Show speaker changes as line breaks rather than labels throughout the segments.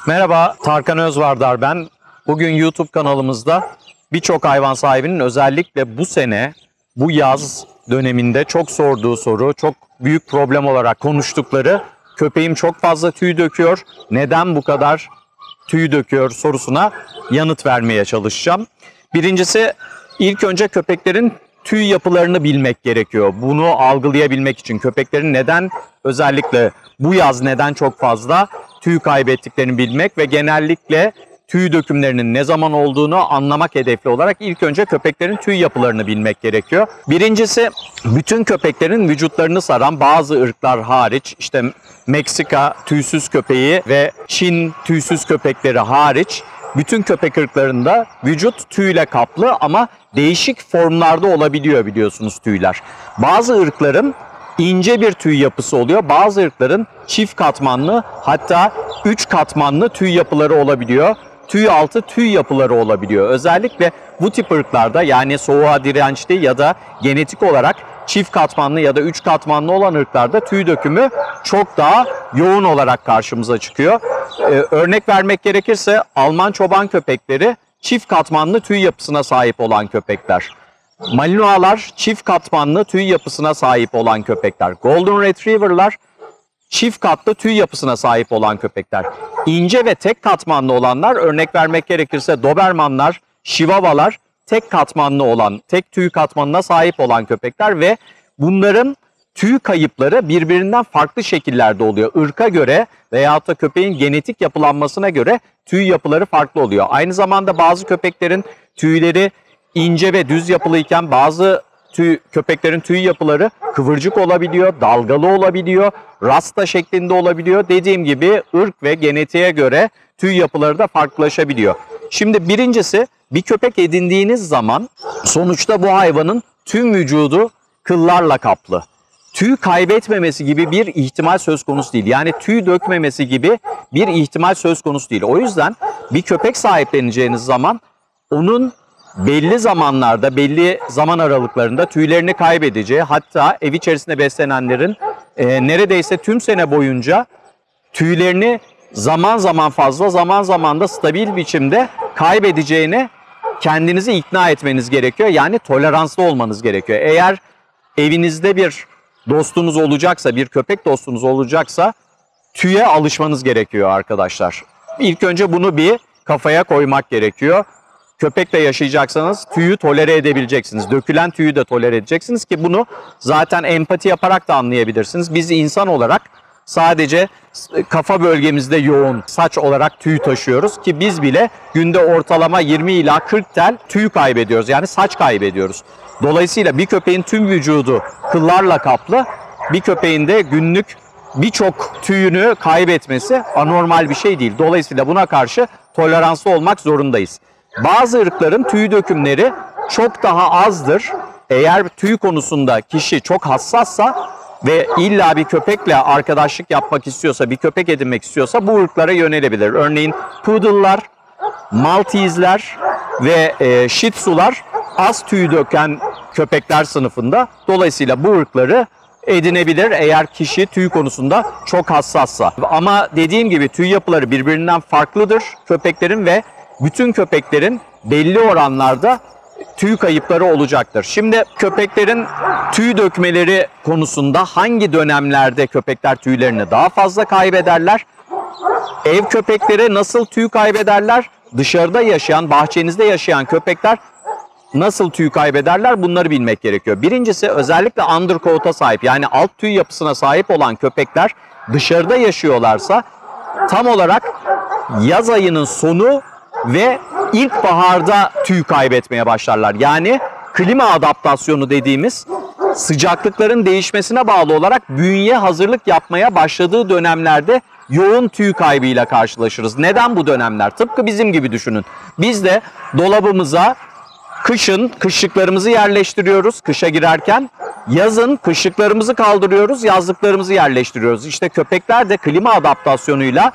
Merhaba, Tarkan Özvardar ben. Bugün YouTube kanalımızda birçok hayvan sahibinin özellikle bu sene, bu yaz döneminde çok sorduğu soru, çok büyük problem olarak konuştukları köpeğim çok fazla tüy döküyor, neden bu kadar tüy döküyor sorusuna yanıt vermeye çalışacağım. Birincisi, ilk önce köpeklerin tüy yapılarını bilmek gerekiyor. Bunu algılayabilmek için köpeklerin neden özellikle bu yaz neden çok fazla tüy kaybettiklerini bilmek ve genellikle tüy dökümlerinin ne zaman olduğunu anlamak hedefli olarak ilk önce köpeklerin tüy yapılarını bilmek gerekiyor. Birincisi, bütün köpeklerin vücutlarını saran bazı ırklar hariç, işte Meksika tüysüz köpeği ve Çin tüysüz köpekleri hariç bütün köpek ırklarında vücut tüyle kaplı ama değişik formlarda olabiliyor biliyorsunuz tüyler. Bazı ırkların ince bir tüy yapısı oluyor. Bazı ırkların çift katmanlı, hatta 3 katmanlı tüy yapıları olabiliyor. Tüy altı tüy yapıları olabiliyor. Özellikle bu tip ırklarda, yani soğuğa dirençli ya da genetik olarak çift katmanlı ya da 3 katmanlı olan ırklarda tüy dökümü çok daha yoğun olarak karşımıza çıkıyor. Örnek vermek gerekirse Alman çoban köpekleri çift katmanlı tüy yapısına sahip olan köpekler. Malinois'lar çift katmanlı tüy yapısına sahip olan köpekler. Golden Retriever'lar çift katlı tüy yapısına sahip olan köpekler. İnce ve tek katmanlı olanlar, örnek vermek gerekirse Dobermanlar, Chihuahua'lar tek katmanlı olan, tek tüy katmanına sahip olan köpekler ve bunların tüy kayıpları birbirinden farklı şekillerde oluyor. Irka göre veyahut da köpeğin genetik yapılanmasına göre tüy yapıları farklı oluyor. Aynı zamanda bazı köpeklerin tüyleri ince ve düz yapılıyken bazı köpeklerin tüy yapıları kıvırcık olabiliyor, dalgalı olabiliyor, rasta şeklinde olabiliyor. Dediğim gibi ırk ve genetiğe göre tüy yapıları da farklılaşabiliyor. Şimdi birincisi, bir köpek edindiğiniz zaman sonuçta bu hayvanın tüm vücudu kıllarla kaplı. Tüy kaybetmemesi gibi bir ihtimal söz konusu değil. Yani tüy dökmemesi gibi bir ihtimal söz konusu değil. O yüzden bir köpek sahipleneceğiniz zaman onun belli zamanlarda, belli zaman aralıklarında tüylerini kaybedeceği, hatta ev içerisinde beslenenlerin neredeyse tüm sene boyunca tüylerini zaman zaman fazla, zaman zaman da stabil biçimde kaybedeceğine kendinizi ikna etmeniz gerekiyor. Yani toleranslı olmanız gerekiyor. Eğer evinizde bir dostunuz olacaksa, bir köpek dostunuz olacaksa tüye alışmanız gerekiyor arkadaşlar. İlk önce bunu bir kafaya koymak gerekiyor. Köpekle yaşayacaksanız tüyü tolere edebileceksiniz. Dökülen tüyü de tolere edeceksiniz ki bunu zaten empati yaparak da anlayabilirsiniz. Biz insan olarak sadece kafa bölgemizde yoğun saç olarak tüy taşıyoruz ki biz bile günde ortalama 20 ila 40 tel tüy kaybediyoruz. Yani saç kaybediyoruz. Dolayısıyla bir köpeğin tüm vücudu kıllarla kaplı, bir köpeğin de günlük birçok tüyünü kaybetmesi anormal bir şey değil. Dolayısıyla buna karşı toleranslı olmak zorundayız. Bazı ırkların tüy dökümleri çok daha azdır. Eğer tüy konusunda kişi çok hassassa ve illa bir köpekle arkadaşlık yapmak istiyorsa, bir köpek edinmek istiyorsa bu ırklara yönelebilir. Örneğin Poodle'lar, Maltese'ler ve Shih Tzu'lar az tüy döken köpekler sınıfında. Dolayısıyla bu ırkları edinebilir eğer kişi tüy konusunda çok hassassa. Ama dediğim gibi tüy yapıları birbirinden farklıdır köpeklerin ve bütün köpeklerin belli oranlarda tüy kayıpları olacaktır. Şimdi köpeklerin tüy dökmeleri konusunda hangi dönemlerde köpekler tüylerini daha fazla kaybederler? Ev köpekleri nasıl tüy kaybederler? Dışarıda yaşayan, bahçenizde yaşayan köpekler nasıl tüy kaybederler? Bunları bilmek gerekiyor. Birincisi, özellikle undercoat'a sahip, yani alt tüy yapısına sahip olan köpekler dışarıda yaşıyorlarsa tam olarak yaz ayının sonu ve ilkbaharda tüy kaybetmeye başlarlar. Yani klima adaptasyonu dediğimiz sıcaklıkların değişmesine bağlı olarak bünye hazırlık yapmaya başladığı dönemlerde yoğun tüy kaybıyla karşılaşırız. Neden bu dönemler? Tıpkı bizim gibi düşünün. Biz de dolabımıza kışın kışlıklarımızı yerleştiriyoruz kışa girerken. Yazın kışlıklarımızı kaldırıyoruz, yazlıklarımızı yerleştiriyoruz. İşte köpekler de klima adaptasyonuyla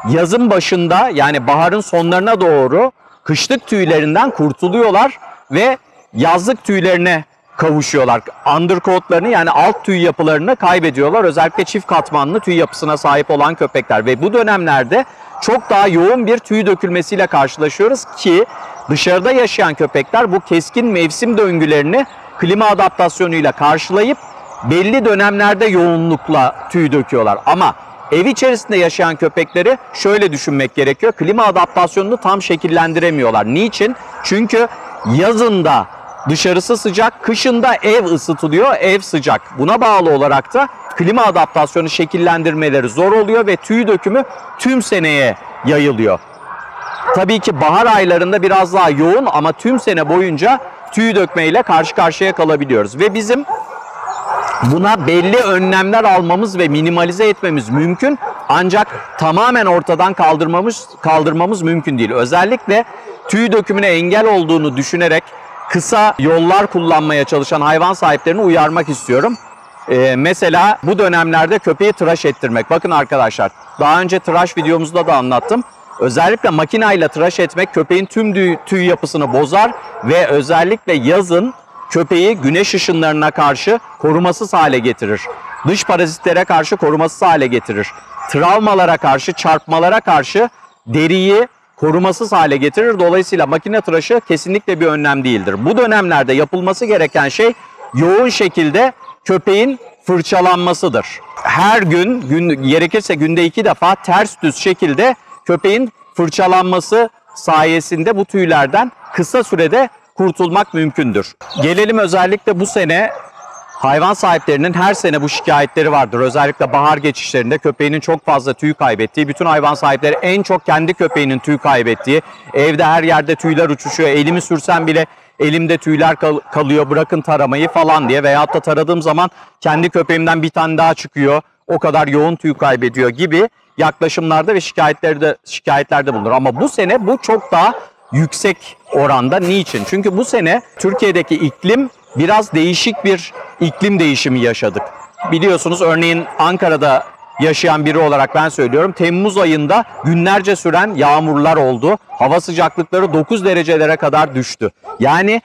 yazın başında, yani baharın sonlarına doğru kışlık tüylerinden kurtuluyorlar ve yazlık tüylerine kavuşuyorlar. Undercoatlarını yani alt tüy yapılarını kaybediyorlar. Özellikle çift katmanlı tüy yapısına sahip olan köpekler ve bu dönemlerde çok daha yoğun bir tüy dökülmesiyle karşılaşıyoruz ki dışarıda yaşayan köpekler bu keskin mevsim döngülerini klima adaptasyonuyla karşılayıp belli dönemlerde yoğunlukla tüy döküyorlar. Ama ev içerisinde yaşayan köpekleri şöyle düşünmek gerekiyor. Klima adaptasyonunu tam şekillendiremiyorlar. Niçin? Çünkü yazında dışarısı sıcak, kışında ev ısıtılıyor, ev sıcak. Buna bağlı olarak da klima adaptasyonu şekillendirmeleri zor oluyor ve tüy dökümü tüm seneye yayılıyor. Tabii ki bahar aylarında biraz daha yoğun ama tüm sene boyunca tüy dökmeyle karşı karşıya kalabiliyoruz. Ve bizim buna belli önlemler almamız ve minimalize etmemiz mümkün. Ancak tamamen ortadan kaldırmamız mümkün değil. Özellikle tüy dökümüne engel olduğunu düşünerek kısa yollar kullanmaya çalışan hayvan sahiplerini uyarmak istiyorum. Mesela bu dönemlerde köpeği tıraş ettirmek. Bakın arkadaşlar, daha önce tıraş videomuzda da anlattım. Özellikle makinayla tıraş etmek köpeğin tüm tüy yapısını bozar ve özellikle yazın köpeği güneş ışınlarına karşı korumasız hale getirir. Dış parazitlere karşı korumasız hale getirir. Travmalara karşı, çarpmalara karşı deriyi korumasız hale getirir. Dolayısıyla makine tıraşı kesinlikle bir önlem değildir. Bu dönemlerde yapılması gereken şey yoğun şekilde köpeğin fırçalanmasıdır. Her gün gerekirse günde 2 defa ters düz şekilde köpeğin fırçalanması sayesinde bu tüylerden kısa sürede kurtulmak mümkündür. Gelelim özellikle bu sene hayvan sahiplerinin her sene bu şikayetleri vardır. Özellikle bahar geçişlerinde köpeğinin çok fazla tüy kaybettiği, bütün hayvan sahipleri en çok kendi köpeğinin tüy kaybettiği, evde her yerde tüyler uçuşuyor, elimi sürsem bile elimde tüyler kalıyor, bırakın taramayı falan diye veyahut da taradığım zaman kendi köpeğimden bir tane daha çıkıyor, o kadar yoğun tüy kaybediyor gibi yaklaşımlarda ve şikayetlerde bulunur. Ama bu sene bu çok daha yüksek oranda. Niçin? Çünkü bu sene Türkiye'deki iklim biraz değişik bir iklim değişimi yaşadık. Biliyorsunuz örneğin Ankara'da yaşayan biri olarak ben söylüyorum. Temmuz ayında günlerce süren yağmurlar oldu. Hava sıcaklıkları 9 derecelere kadar düştü. Yani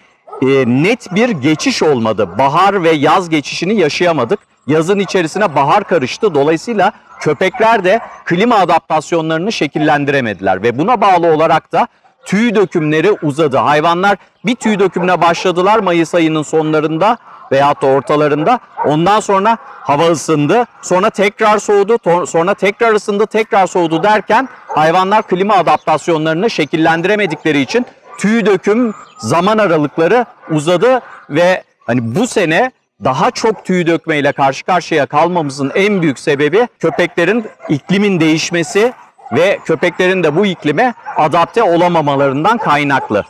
net bir geçiş olmadı. Bahar ve yaz geçişini yaşayamadık. Yazın içerisine bahar karıştı. Dolayısıyla köpekler de klima adaptasyonlarını şekillendiremediler. Ve buna bağlı olarak da tüy dökümleri uzadı. Hayvanlar bir tüy dökümüne başladılar Mayıs ayının sonlarında veyahut da ortalarında. Ondan sonra hava ısındı. Sonra tekrar soğudu. Sonra tekrar ısındı. Tekrar soğudu derken hayvanlar klima adaptasyonlarını şekillendiremedikleri için tüy döküm zaman aralıkları uzadı ve hani bu sene daha çok tüy dökmeyle karşı karşıya kalmamızın en büyük sebebi köpeklerin iklimin değişmesi ve köpeklerin de bu iklime adapte olamamalarından kaynaklı.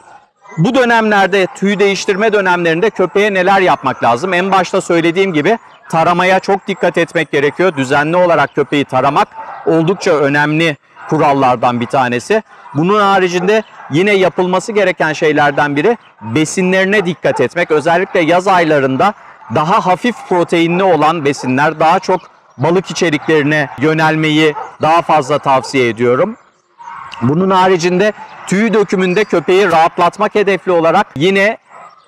Bu dönemlerde, tüy değiştirme dönemlerinde köpeğe neler yapmak lazım? En başta söylediğim gibi taramaya çok dikkat etmek gerekiyor. Düzenli olarak köpeği taramak oldukça önemli kurallardan bir tanesi. Bunun haricinde yine yapılması gereken şeylerden biri besinlerine dikkat etmek. Özellikle yaz aylarında daha hafif proteinli olan besinler, daha çok balık içeriklerine yönelmeyi daha fazla tavsiye ediyorum. Bunun haricinde tüy dökümünde köpeği rahatlatmak hedefli olarak yine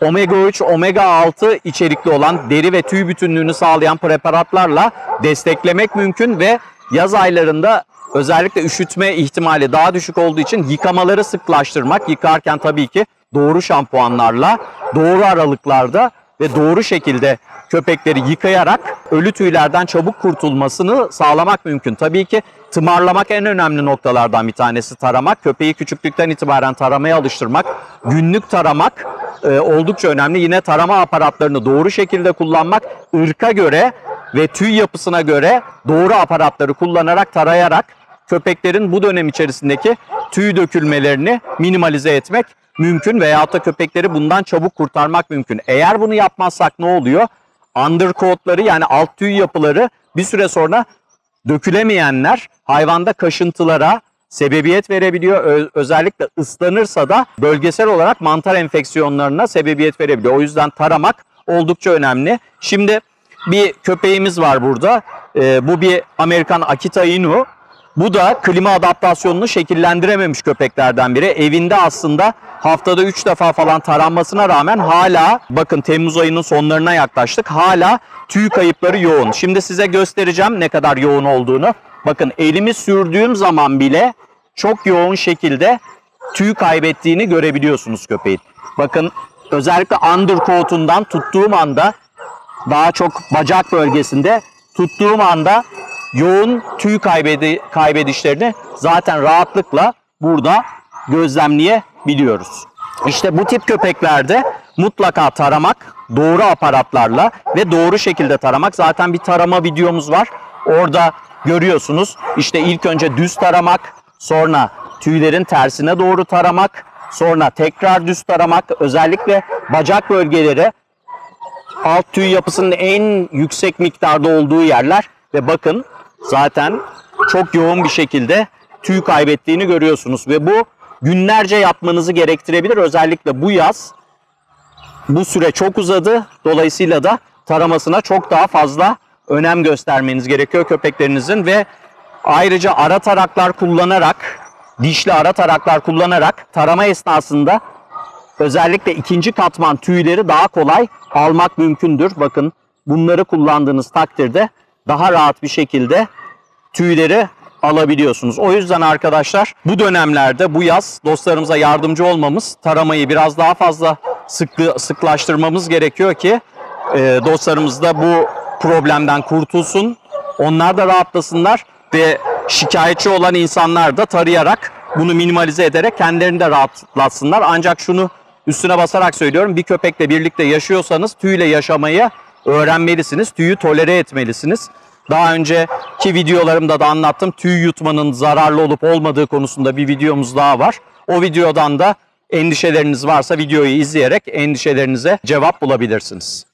omega 3, omega 6 içerikli olan deri ve tüy bütünlüğünü sağlayan preparatlarla desteklemek mümkün ve yaz aylarında özellikle üşütme ihtimali daha düşük olduğu için yıkamaları sıklaştırmak, yıkarken tabii ki doğru şampuanlarla, doğru aralıklarda ve doğru şekilde köpekleri yıkayarak ölü tüylerden çabuk kurtulmasını sağlamak mümkün. Tabii ki tımarlamak en önemli noktalardan bir tanesi taramak. Köpeği küçüklükten itibaren taramaya alıştırmak, günlük taramak oldukça önemli. Yine tarama aparatlarını doğru şekilde kullanmak, ırka göre ve tüy yapısına göre doğru aparatları kullanarak, tarayarak köpeklerin bu dönem içerisindeki tüy dökülmelerini minimalize etmek mümkün veyahut da köpekleri bundan çabuk kurtarmak mümkün. Eğer bunu yapmazsak ne oluyor? Undercoatları yani alt tüy yapıları bir süre sonra dökülemeyenler hayvanda kaşıntılara sebebiyet verebiliyor. Özellikle ıslanırsa da bölgesel olarak mantar enfeksiyonlarına sebebiyet verebiliyor. O yüzden taramak oldukça önemli. Şimdi bir köpeğimiz var burada. Bu bir Amerikan Akita Inu. Bu da klima adaptasyonunu şekillendirememiş köpeklerden biri. Evinde aslında haftada 3 defa falan taranmasına rağmen hala, bakın Temmuz ayının sonlarına yaklaştık, hala tüy kayıpları yoğun. Şimdi size göstereceğim ne kadar yoğun olduğunu. Bakın elimi sürdüğüm zaman bile çok yoğun şekilde tüy kaybettiğini görebiliyorsunuz köpeğin. Bakın özellikle undercoat'undan tuttuğum anda, daha çok bacak bölgesinde tuttuğum anda yoğun tüy kaybedişlerini zaten rahatlıkla burada gözlemleyebiliyoruz. İşte bu tip köpeklerde mutlaka taramak, doğru aparatlarla ve doğru şekilde taramak. Zaten bir tarama videomuz var. Orada görüyorsunuz. İşte ilk önce düz taramak, sonra tüylerin tersine doğru taramak, sonra tekrar düz taramak. Özellikle bacak bölgeleri alt tüy yapısının en yüksek miktarda olduğu yerler ve bakın zaten çok yoğun bir şekilde tüy kaybettiğini görüyorsunuz ve bu günlerce yapmanızı gerektirebilir. Özellikle bu yaz bu süre çok uzadı. Dolayısıyla da taramasına çok daha fazla önem göstermeniz gerekiyor köpeklerinizin ve ayrıca ara taraklar kullanarak, dişli ara taraklar kullanarak tarama esnasında özellikle ikinci katman tüyleri daha kolay almak mümkündür. Bakın bunları kullandığınız takdirde daha rahat bir şekilde tüyleri alabiliyorsunuz. O yüzden arkadaşlar bu dönemlerde bu yaz dostlarımıza yardımcı olmamız, taramayı biraz daha fazla sıklaştırmamız gerekiyor ki dostlarımız da bu problemden kurtulsun. Onlar da rahatlasınlar ve şikayetçi olan insanlar da tarayarak bunu minimalize ederek kendilerini de rahatlatsınlar. Ancak şunu üstüne basarak söylüyorum. Bir köpekle birlikte yaşıyorsanız tüyle yaşamayı öğrenmelisiniz. Tüyü tolere etmelisiniz. Daha önceki videolarımda da anlattım. Tüy yutmanın zararlı olup olmadığı konusunda bir videomuz daha var. O videodan da endişeleriniz varsa videoyu izleyerek endişelerinize cevap bulabilirsiniz.